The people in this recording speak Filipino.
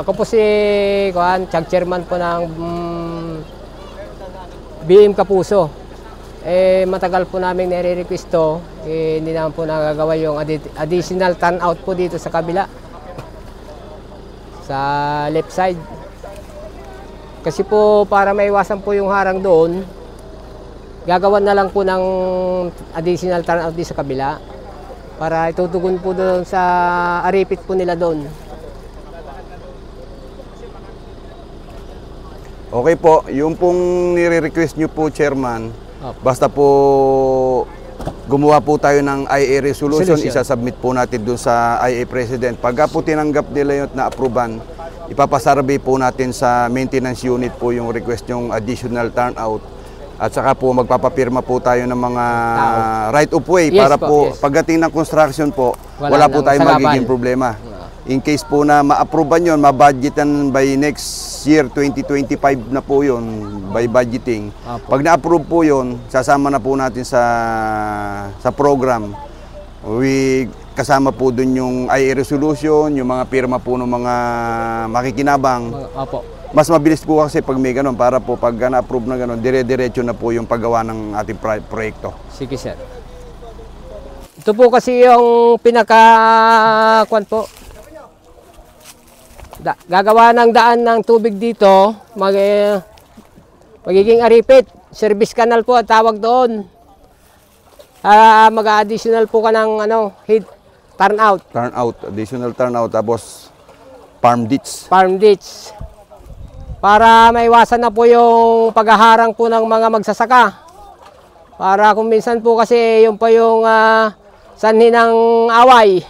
Ako po si Chairman po ng BM Kapuso. Matagal po namin nire-request to, hindi naman po nagagawa yung additional turnout po dito sa kabila. Sa left side. Kasi po para maiwasan po yung harang doon, gagawan na lang po ng additional turnout dito sa kabila para itutugon po doon sa aripit po nila doon. Okay po, yung pong nire-request nyo po, Chairman, basta po gumawa po tayo ng IA resolution, isasubmit po natin dun sa IA President. Pagka po tinanggap nila yun na approvean, ipapasarvey po natin sa maintenance unit po yung request yung additional turnout. At saka po magpapapirma po tayo ng mga right of way para po pagdating ng construction po, wala po tayong magiging problema. In case po na ma-approvean yun, ma-budgetan by next year, 2025 na po yun, by budgeting. Pag na-approve po yun, sasama na po natin sa program. Kasama po dun yung IA resolution, yung mga pirma po ng mga makikinabang. Mas mabilis po kasi pag may ganun, para po pag na-approve na ganun, dire-diretso na po yung paggawa ng ating proyekto. Sige, sir. Ito po kasi yung pinaka-kwan po. Gagawa ng daan ng tubig dito, magiging aripit, service canal po at tawag doon. Mag-additional po ka ng heat turnout. Additional turnout, tapos farm ditch. Farm ditch. Para maiwasan na po yung paghaharang po ng mga magsasaka. Para kung minsan po kasi yung pa yung sanhi ng away.